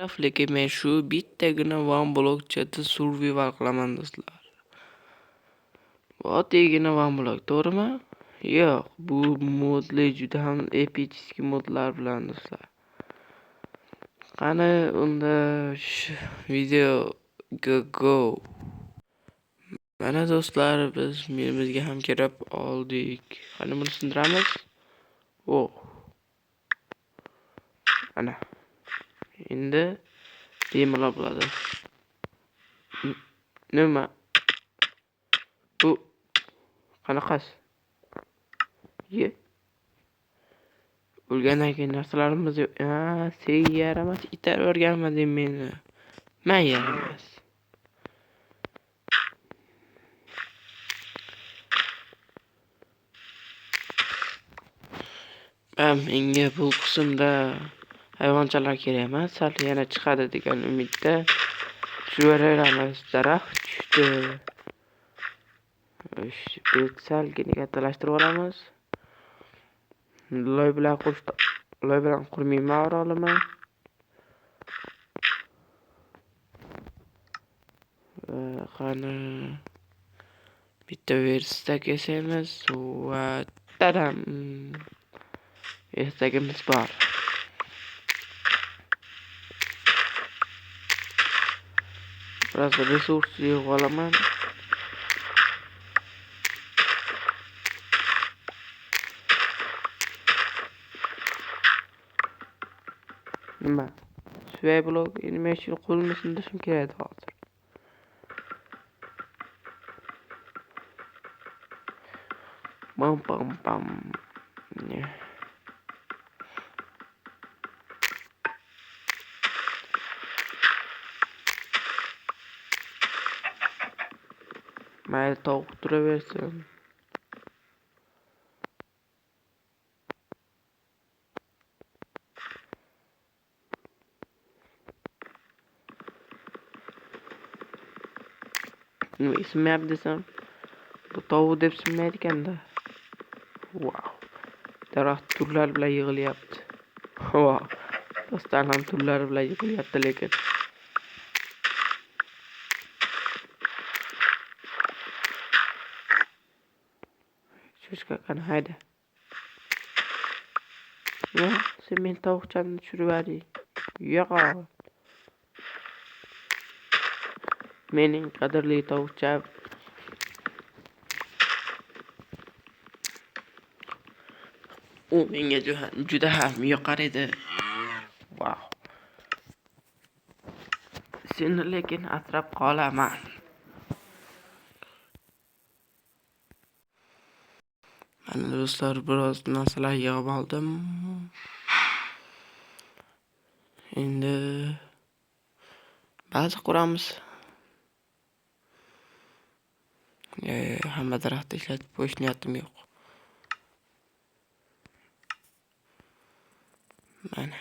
Lekin men shu bittagina one blokchada survival qilaman do'stlar. Oddiygina one block, to'g'rimi? Yo'q, bu modli juda ham epichskiy modlar bilan do'stlar. Qani unda videoga go. Mana do'stlar, biz menimizga ham kirib oldik. Qani buni sindiramiz. Ana. Endi bemalol bo'ladi. Nima? Bu qanaqasi? O'lgandan keyin narsalarimiz sen yaramas, itarib o'rganma deb meni. Men yaramas. Menga bu qismda hayvonchalar kerak emas, sal yana chiqadi degan umidda tushiraveramiz. Daraxt tushdi. Salgina kattalashtirib olamiz. Loy bilan qurmayman orolimi. Qani bitta verstak yasaymiz va tadam. Verstakimiz bor. Biroz resurs yig'ib olaman. Nima? Sway blok animation qo'lni sindirishim kerak hozir. Pam. Mayli tovuq turaversin. Nima ismayapti desam, bu tovuq deb ismaydi ekanda. Wow. Daraxt turlar bilan yig'ilyapti. Wow. Dostlar ham turlar bilan yig'ilyapti lekin. Cho'chqa qani hayda. Sen men tovuqchani tushirib yuboring. Yo'q. Mening qadrli tovuqcham. U menga juda ham yoqar edi. Wow. Seni lekin asrab qolaman. Mana do'stlar, biroz narsalar yig'ib oldim. Endi baza quramiz. Hamma daraxtni ishlatib qo'yish niyatim yo'q. Mana.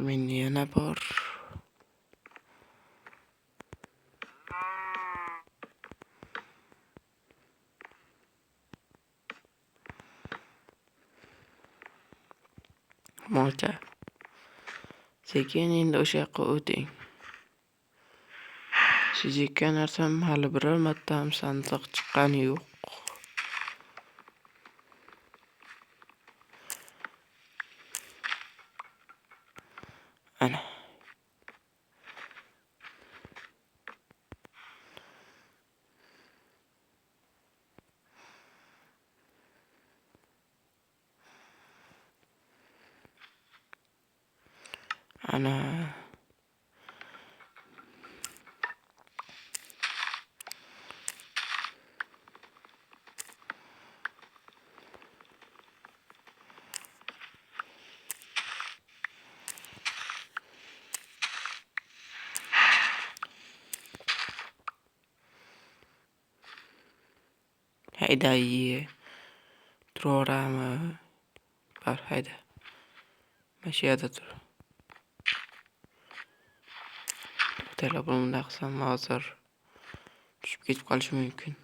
Menda yana bor. Molcha. Sekin endi o'sha yoqqa o'ting. Sizga narsam hali biror marta ham sandiq chiqqani yo'q. Ana. Hayda ye. Turaverami. Bar hayda. Mana shu yerda tur. to'xtanglar, buni bunday qilsam hozir tushib ketib qolishi mumkin.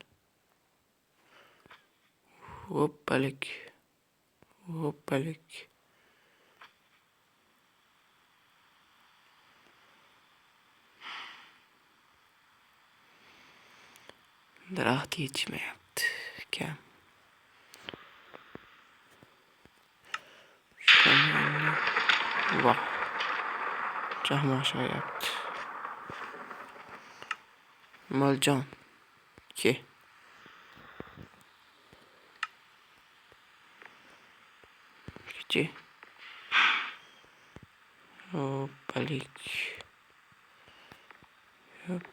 Hoppalik. Hoppalik. Daraxt yetishmayapti. Kam. Vah. Jahmoshayapti. Moljon. Ke. Kechi. Hoppalik. Hop.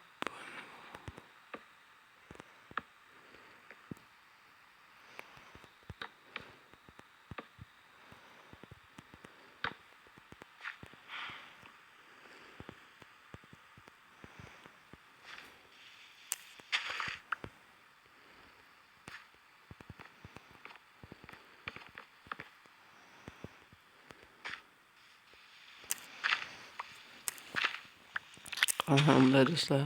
Alhamdulillah do'stlar.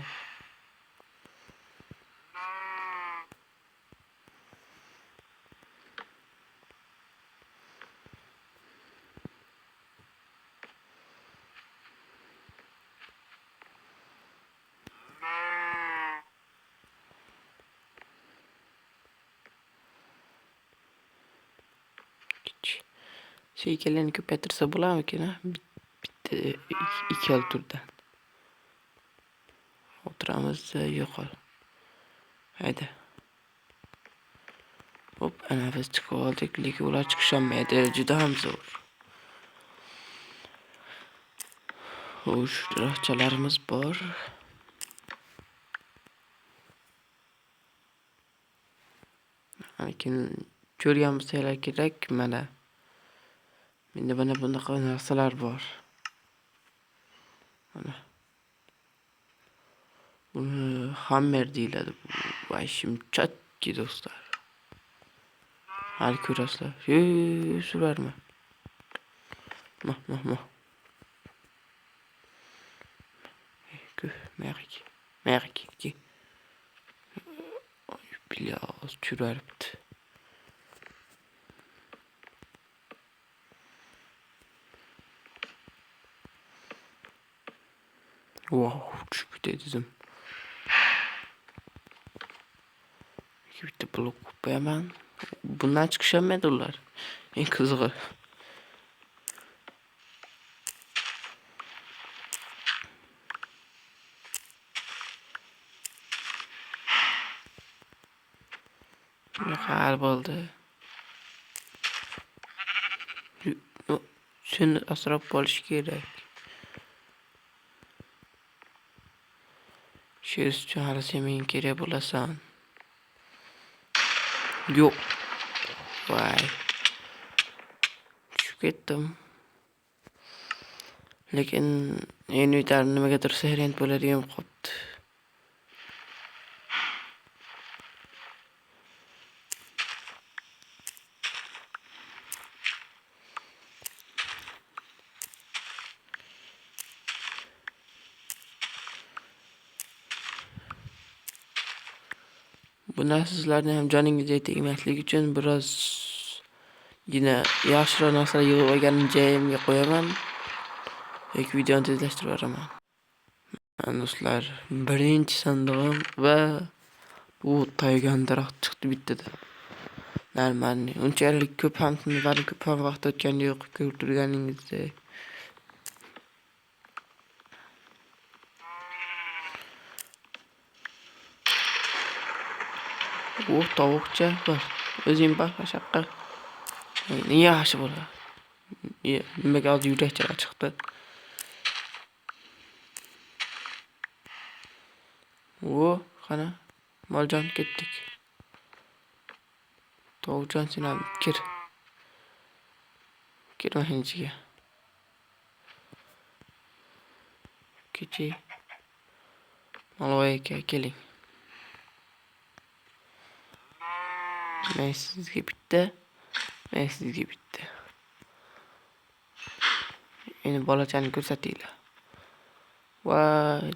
Sheykallarni ko'paytirsa bo'larmikin, ha? Bitta ikki turdan. O'tiramiz, yo'qol. Hayda. Hop, ana biz chiqib oldik, lekin ular chiqisholmaydi, juda ham zo'r. Xo'sh, daraxtchalarimiz bor. Lekin ko'rgan bo'lsanglar kerak, mana. Menda bunaqa narsalar bor. Mana. Buni hammer deyiladi. Voy, shimchatki do'stlar. Hali ko'rasizlar. Surarma. Mah. Merk. Biraz çürüyüptü. Wow, çok dedim. Bitti blok hemen. Bundan çıkışamadılar. En kızığı. Harbi oldu. Seni asrab qolish kerak. Shu uchun hali sen menga kerak bo'lasan. Yo'q. Voy. Tushib ketdim. Lekin endi nimagadir sehrent bo'ladigan qopti. Bu narsizlarni ham joningizga tegmasligi uchun biroz yine yaxshiroq narsalar yig'ib olganimni joyimga qo'yaman. Yoki videoni tezlashtirib yuboraman. Do'stlar, birinchi sandig'im va bu taygan daraxt chiqdi bittada. Normalniy. Unchalik ko'p ham vaqt o'tgani yo'q, ko'rib turganingizdek. Tovuqcha bor. O'zing bak shaqqa. Yaxshi bo'ladi. Nimaga hozir yurakchalar chiqdi. Qana. Moljon ketdik. Tovuqjon sen ham kir. Kir mahinchiga. Kechi. Malvoy aka keling. Men sizga bitta. Endi bolachani ko'rsatinglar. Voy,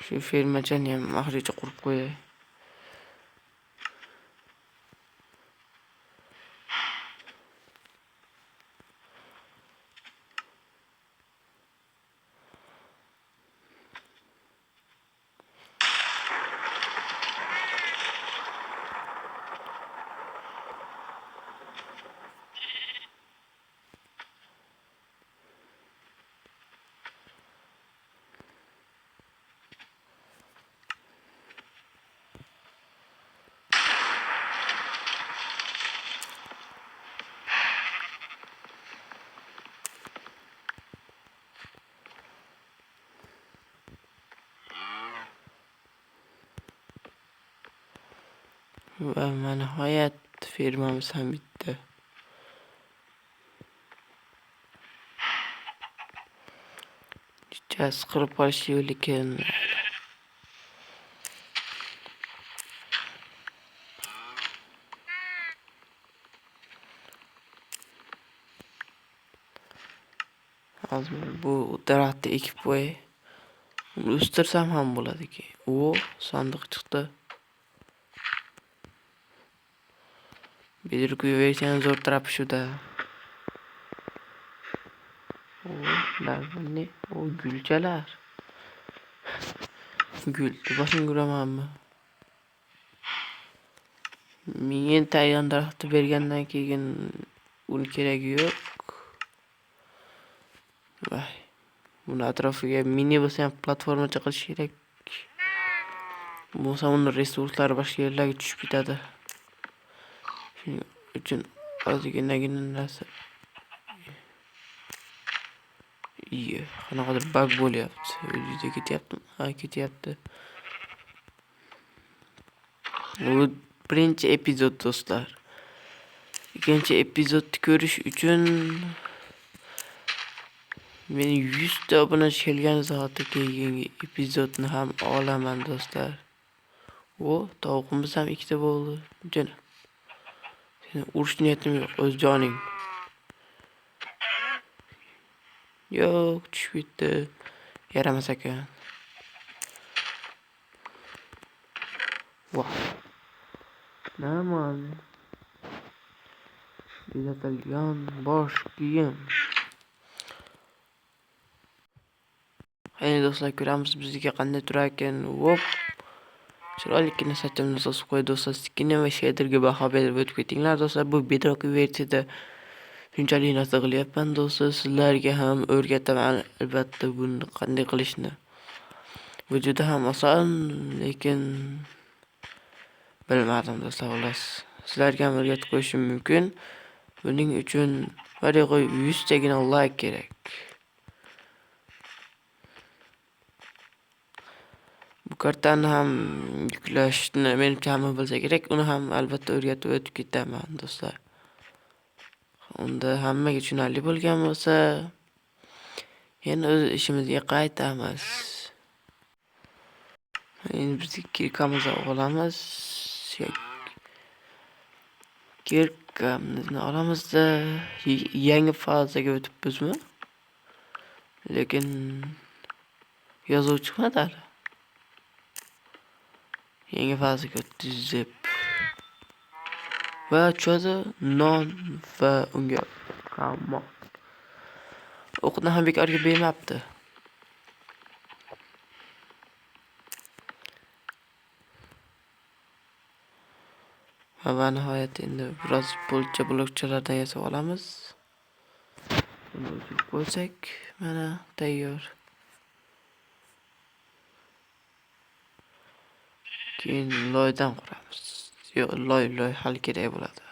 Shu fermachani ham oxirigacha qurib qo'yay. Va nihoyat fermamiz ham bitdi. Juda qirib qolish lekin hozir bu daraxtni ekib qo'yay. Uni o'stirsam ham bo'ladi-ki. Sandiq chiqdi. Bedirk versiyani zo'r tarafi shuda. Ular ne? Gulchalar. Gul. Boshini ko'ramanmi? Menga tayyor daraxtni bergandan keyin uni keragi yo'q. Voy. Buni atrofiga mini bo'lsa ham platforma qilish kerak. Bo'lsa uni resurslari boshqa yerlarga tushib ketadi. Shuning uchun ozgina narsa. Qanaqadir bug bo'lyapti. Juda ketyapti. Ketyapti. Bu birinchi epizod do'stlar. Ikkinchi epizodni ko'rish uchun meni 100 ta obunachi kelgan zoti keyingi epizodni ham olaman do'stlar. Tovuqimiz ham ikkita bo'ldi. Jana. Seni urish niyatim yo'q, o'z joning. Yo'q, tushib ketdi. Yaramas ekan. Voh. Naman. Bezatilgan bosh kiyim. Hayır do'stlar, ko'ramiz bizga qanday turar ekan. Chiroylikgina sochimni sosib qo'y do'stlar. Skinner va shaderga baho berib o'tib ketinglar do'stlar. Bu Bedrock versiyada shunchalik narsa qilyapman do'stlar. Sizlarga ham o'rgataman albatta buni qanday qilishni. Bu juda ham oson, lekin bilmadim do'stlar, xolos. Sizlarga ham o'rgatib qo'yishim mumkin. Buning uchun videoga 100 tagina like kerak. Bu kartani ham yuklashni menimcha hamma bilsa kerak. Uni ham albatta o'rgatib o'tib ketaman do'stlar. Unda hammaga tushunarli bo'lgan bo'lsa, yana o'z ishimizga qaytamiz. Endi biz kirkamizni olamiz. Kirkamizni olamizda yangi fazaga o'tibmizmi? Lekin yozuv chiqmadi hali. Yangi fazaga o'tdik. Va cho'zi non va unga qamoq. O'qni ham bekorga bermabdi. Va nihoyat endi biroz polcha blokchalardan yasab olamiz. Buni o'chirib qo'ysak, mana tayyor. Keyin loydan quramiz. Yo'q, loy hal kerak bo'ladi.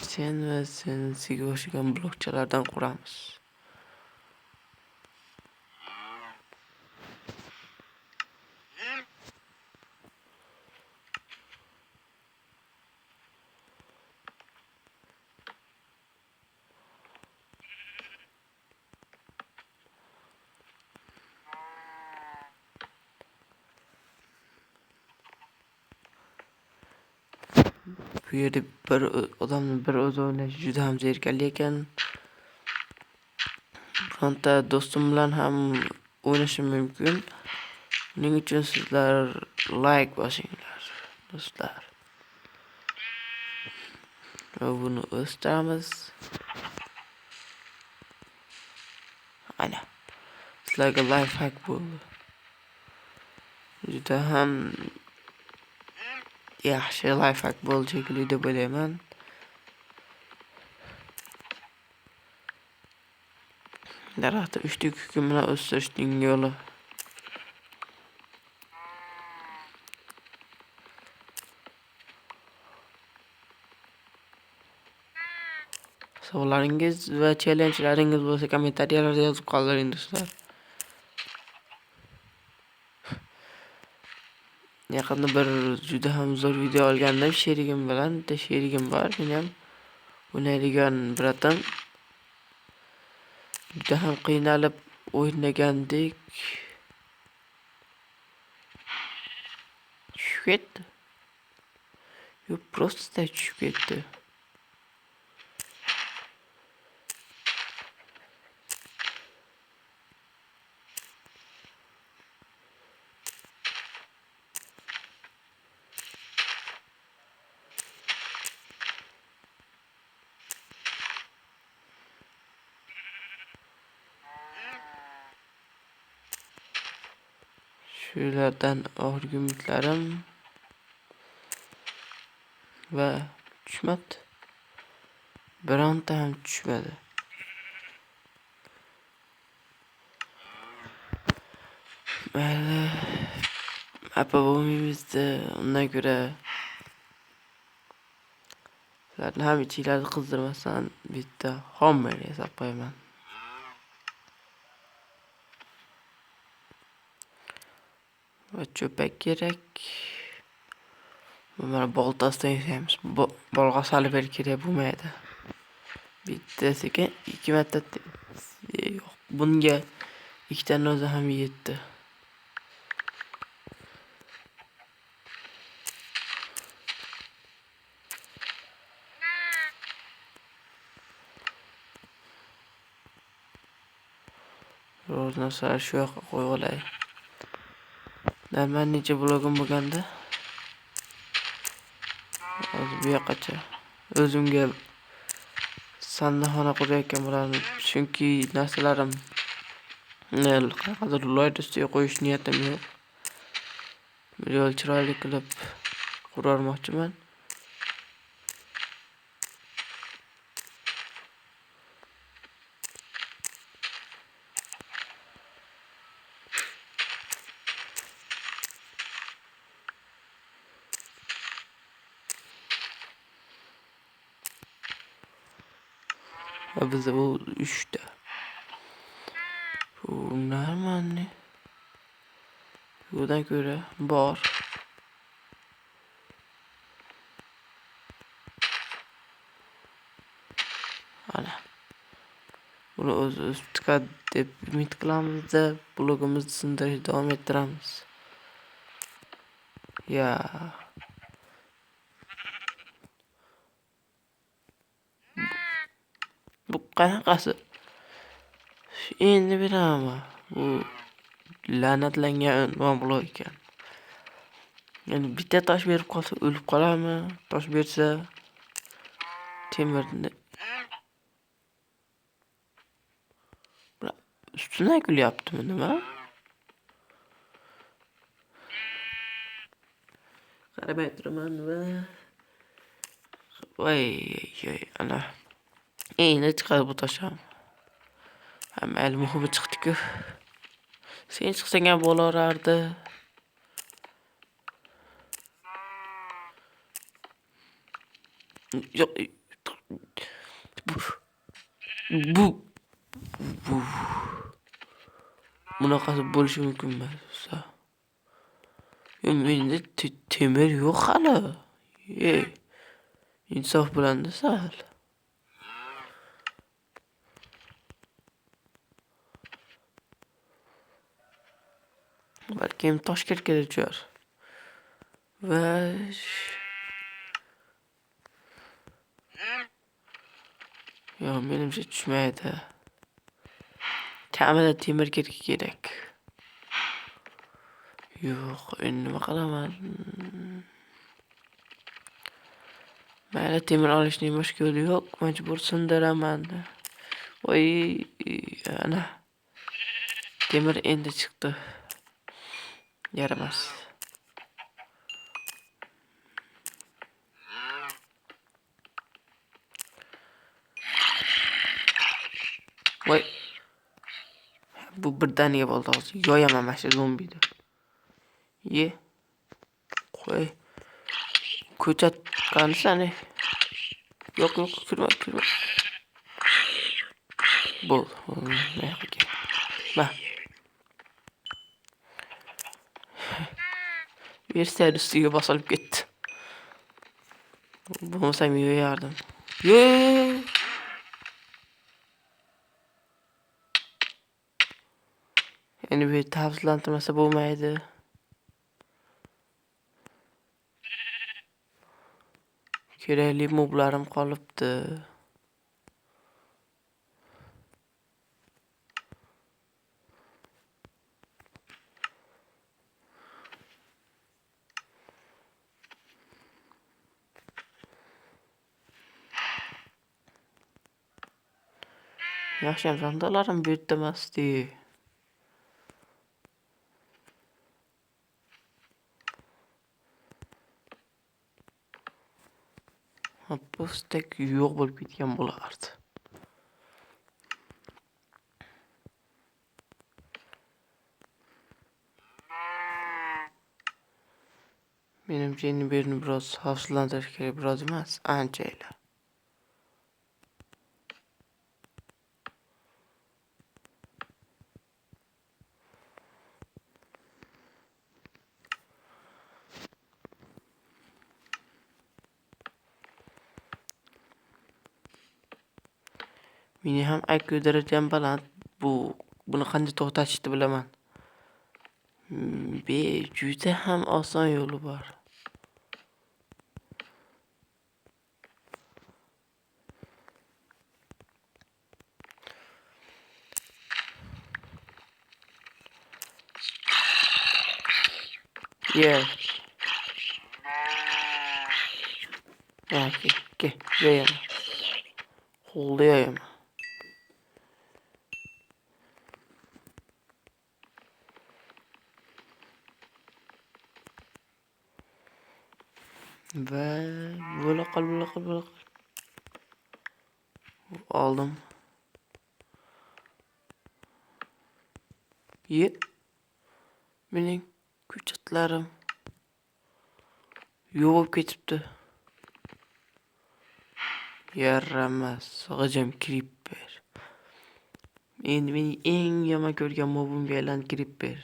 Sen va sensiga o'xshagan blokchalardan quramiz. Bu yerda bir odamning bir o'zi o'ynashi juda ham zerikarli ekan. Bironta do'stim bilan ham o'ynashim mumkin. Buning uchun sizlar like bosinglar do'stlar. Va buni o'stiramiz. Ana. Sizlarga life hack bo'ldi. Juda ham yaxshi life hack bo'ldi shekilli deb o'ylayman. Daraxtni 3 kukun bilan o'stirishning yo'li. Savollaringiz va challenjlaringiz bo'lsa kommentariyalarda yozib qoldiring do'stlar. Yaqinda bir juda ham zo'r video olgandim sherigim bilan. Bitta sherigim bor, men ham o'ynaydigan bratim. Juda ham qiynalib o'ynagandik. Tushib ketdi. Yo'q, просто tushib ketdi. Shulardan argumentlarim va tushmadi. Bironta ham tushmadi. Mayli. Apa bo'lmaymizda undan ko'ra sizlarni ham ichinglarni qizdirmasdan bitta hommer yasab qo'yaman. Va cho'pak kerak. Mana boltasidan yasaymiz. Bolg'a solib ber kerak bo'lmaydi. Bittasiga 2 marta yo'q. Bunga ikkitaning o'zi ham yetdi. Ro'znosar shu yoqqa qo'yib olay. Men necha blogim bo'lganda hozir bu yoqqacha o'zimga sandaxona qurayotgan bo'lardim, chunki narsalarim qanaqadir loyda ustiga qo'yish niyatim yo'q. Bir yo'l chiroyli qilib qurarmoqchiman. Bizda bu 3 ta. Bu normalni. Bundan ko'ra bor. Ana. Buni o'z tiqadi deb umid qilamiz-da, blogimizni sindirishda davom ettiramiz. Ya. Bu qanaqasi? Endi beraman. Bu la'natlangan mablag' ekan. Yani bitta tosh berib qolsa o'lib qolarmi? Tosh bersa temirni ustidan kulyaptimi nima? Qaramay turaman va voy ana. Endi chiqadi bu tosham. Mayli, muhimi chiqdi-ku. Sen chiqsang ham bo'laverardi. Yo'q. Bu bunaqasi bo'lishi mumkin emas. Menda temir yo'q hali. Insof bilan sal. Balkim tosh kerak chiqar. Va menimcha tushmaydi. Kamida temir kerak. Yo'q, endi nima qilaman? Mayli, temir olishning boshqa yo'li yo'q, majbur sindiraman. Voy, ana temir endi chiqdi. Yaramas. Voy, bu birdaniga bo'ldi hozir. Yo'yaman mana shu zombini. Ye. Qo'y. Ko'chat qansani? Yo'q, kirma. Bo'l. Ma. Versaydi ustiga bosilib ketdi. Bo'lmasam yo'yardim. Endi bu tavsizlantirmasa bo'lmaydi. Kerakli moblarim qolibdi. Yaxshiyam sandalarim bu yerda emasdi. Postek yo'q bo'lib ketgan bo'lardi. Menimcha endi bu yerni biroz xavfsizlantirish kerak, biroz emas, anchaylar. Meni ham IQ darajam baland. Buni qanday to'xtatishni bilaman. Juda ham oson yo'li bor. Ke, yo'yaman. Qo'lda yo'yaman. Va bo'la qol. Oldim. Mening ko'chatlarim yo'q ketibdi. Yaramas, g'ijim Creeper. Endi mening eng yomon ko'rgan mobimga aylandi Creeper.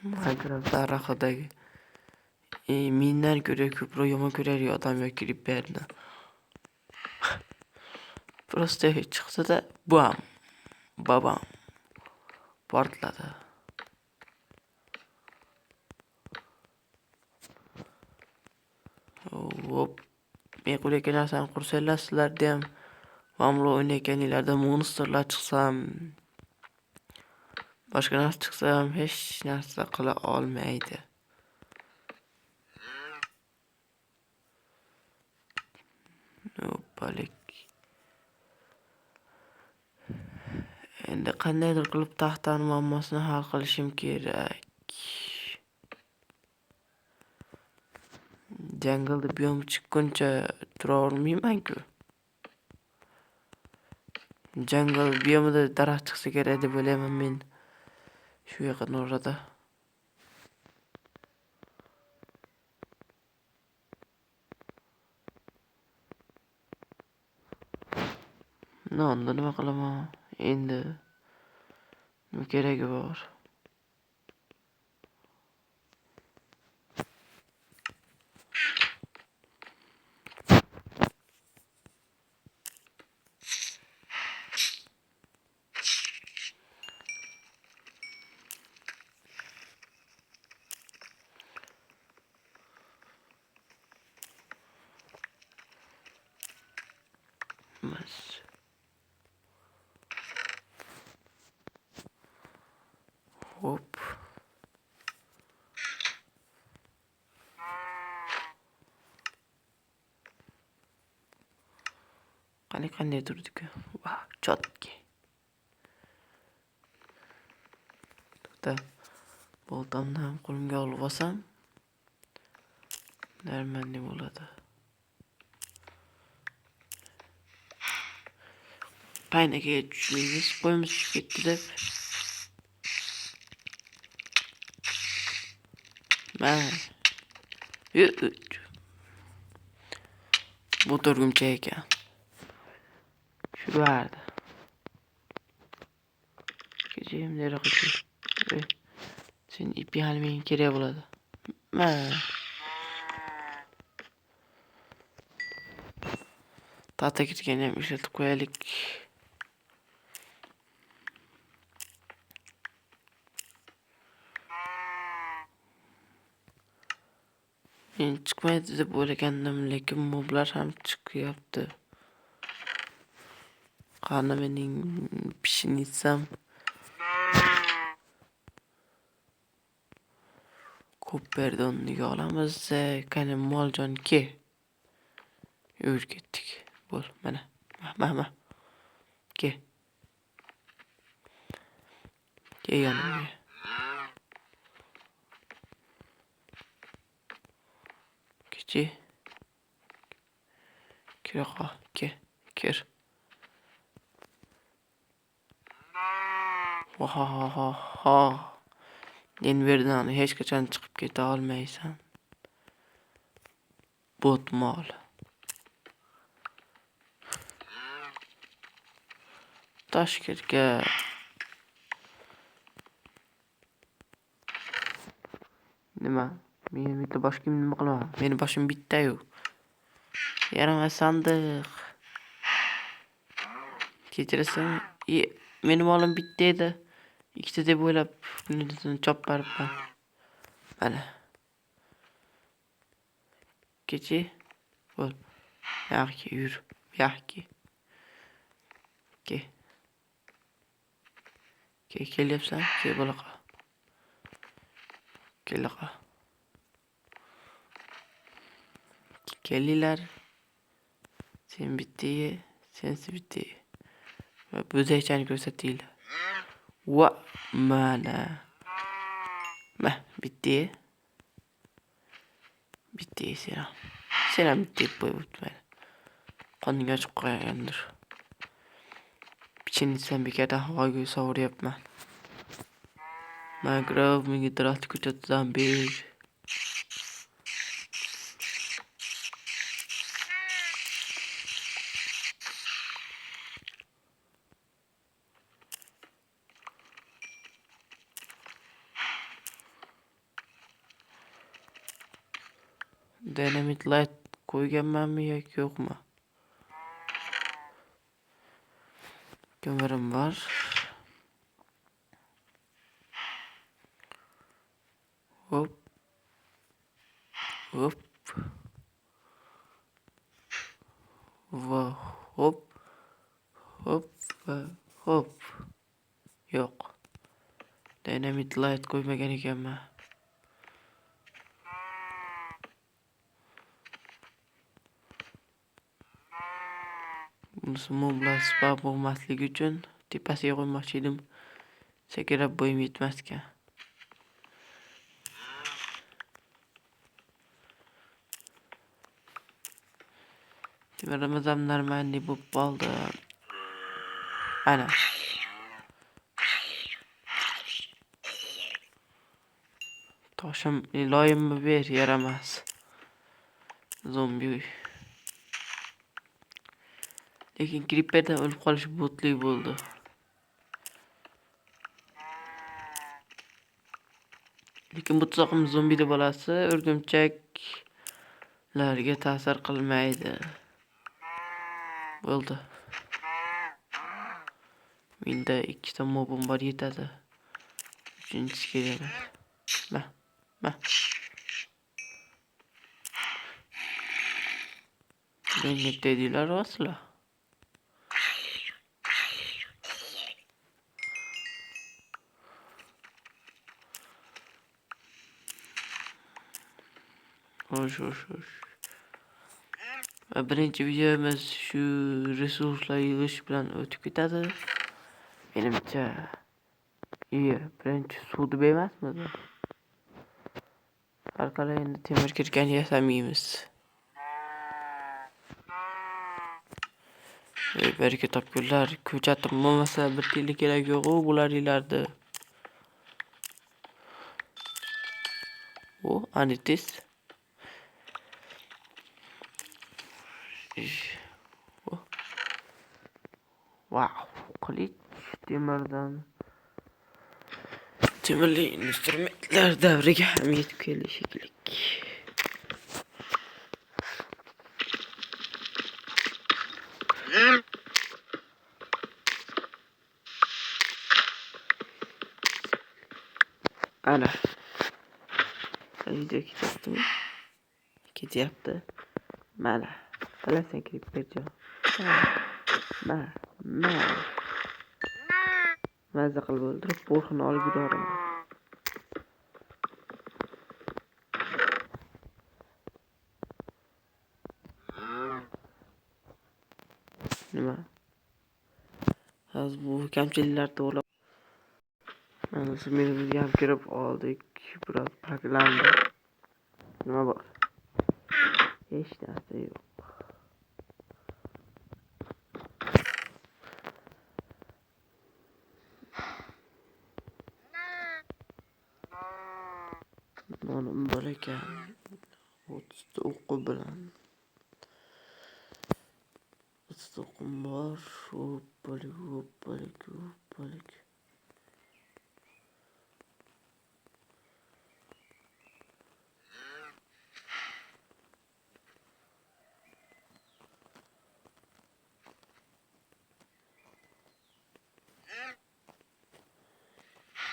Minecraft tarixidagi mendan ko'ra ko'proq yomon ko'rar odam yoki Creeperni. Prosta chiqsa-da, babam portladi. Men qo'layotgan narsani qursanglar, sizlarda ham mamlo o'ynayotganinglarda monsterlar chiqsam, boshqa narsa chiqsam hech narsa qila olmaydi. Balik. Endi qandaydir qilib taxtani muammosini hal qilishim kerak. Jangilda biyom chiqquncha tura olmayman-ku. Jangil biyomida daraxt chiqsa kerak deb o'ylayman men. Shu yaqin orada. Nonni nima qilaman? Endi nima keragi bor? qanday turdi-ku? Vau, chotki. To'xta. Boltamni ham qo'limga olib olsam, darmanli bo'ladi. Qaynaga tushmaymiz, qo'yimiz tushib ketdi deb. Bu turgumcha ekan. Shurardi. Kechim nariga. Sen ipi hali menga kerak bo'ladi. Tata ketgan ham ishlatib qo'yaylik. Men chiqmaydi deb o'ylagandim, lekin moblar ham chiqyapti. Qani mening pishinitsam Kuperdonniga olamiz. Qani moljon ke. Yurib ketdik. Bo'l, mana. Mana. Ke. Ke yonimga. Kechi. Kiraqa, kir. Ha. Denverdan hech qachon chiqib keta olmaysan. Botmol. Toshkentga nima? Men bitta boshqa nima qilaman? Meni boshim bitta-yu. Yaramas sandiq. Kechirasan, meni molim bitta edi. Ikkita deb o'ylab, buni chopparibman. Mana. Kechi. Bo'l. Yaxshi yur. Yaxshi. Kelyapsan? Bo'laqa. Kelaqa. Kelinglar. Sen bitta, sensi bitta. Va bo'zaychani ko'rsatinglar. Va mana. Bitta. Sen ham bitta qo'yibman. Qoning ochib qo'ygandir. Pichinitsam bekada havoga sovuryapman. Minecraft menga daraxt ko'chatidan ber. Dynamite light qo'yganmanmi yoki yo'qmi? Ko'mirim var. Hop. Va hop. Yo'q. Dynamite light qo'ymagan ekanman. Bunisi moblar spam bo'lmasligi uchun tepasiga qo'ymoqchi edim. Sakrab bo'yim yetmas ekan. Temirimiz ham normalniy bo'lib qoldi. Ana. Toshim iloyimni ber, yaramas. Zombi. Lekin Creeper'dan o'lib qolish botli bo'ldi. Lekin bu tuzoqim zombi deb bolasi o'rgimchaklarga ta'sir qilmaydi. Bo'ldi. Menda ikkita mobim bor yetadi. Uchinchisi kerak. Ma. Menga dedilar asla. Xo'sh. Birinchi videomiz shu resurslar yig'ish bilan o'tib ketadi. Menimcha, birinchi suvni emasmidi? Har qalay endi temir kirgan yasamaymiz. Berka topgunlar, ko'chatim bo'lmasa bir tiyinli kerak yo'q-ku bular ilardi. O, anitis. Wow, qilich temirdan. Temirli instrumentlar davriga ham yetib keldi shekilli. Ana. Video ketyapti. Mana. Bilasan kirib berjon. Mana. Mazza qilib o'ldirib, bo'rxini olib yuboraman. Nima? Hozir bu kamchiliklar to'g'rilab. Mana shu ham kirib oldik. Biroz paklandi. Nima bor? Hech narsa yo'q. Nonim bor ekan. 30 o'qi bilan. 30 o'qim bor. Hoppalik.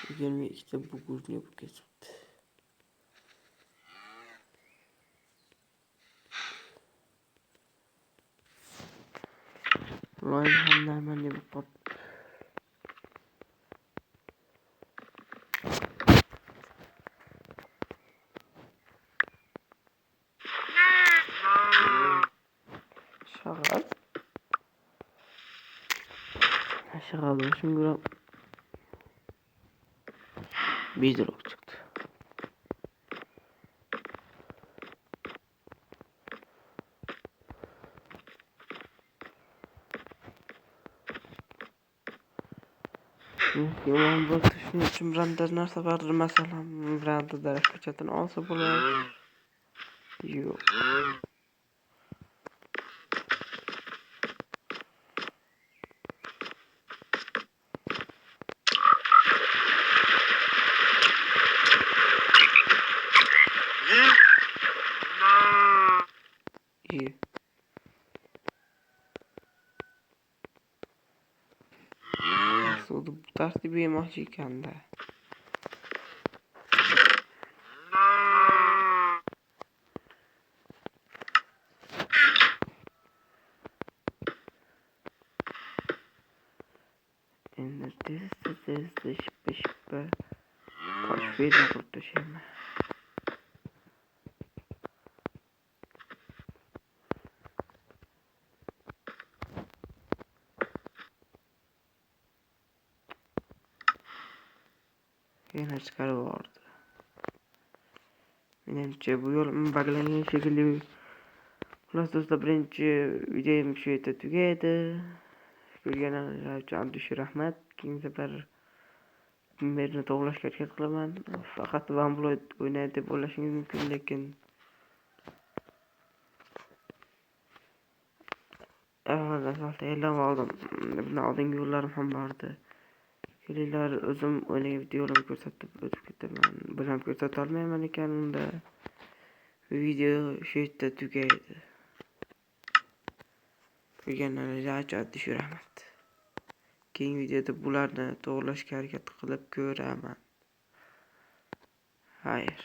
Yigirma ikkita bugurni bu ketibdi. Loyim ham nayman deb qopti. Shag'al shunga bezroq chiqdi. Yomon bo'lsa shuning uchun biror narsa bardir, masalan, biror daraxt ko'chatini olsa bo'ladi. Yo'q. Suvni tartib yemoqchi ekanda. Endi tezda shippa tosh bezak qilib tashlayman. Yana chiqarib yubordi. Menimcha bu yo'l baglangan shekilli. Xullas do'stlar, birinchi videom shu yerda tugaydi. Ko'rganingiz uchun rahmat. Keyingi safar merni to'g'rilashga harakat qilaman. Faqat Vambloid o'ynaydi deb o'ylashingiz mumkin, lekin avvaldan e'lon oldim. Bundan oldingi yo'llarim ham bordi. Kelinglar, o'zim o'ynagan videolarni ko'rsatib o'tib ketaman. Buni ham ko'rsata olmayman ekan unda. Video shu yerda tugaydi. Ko'rganingiz uchun rahmat. Keyingi videoda bularni to'g'rilashga harakat qilib ko'raman. Xayr.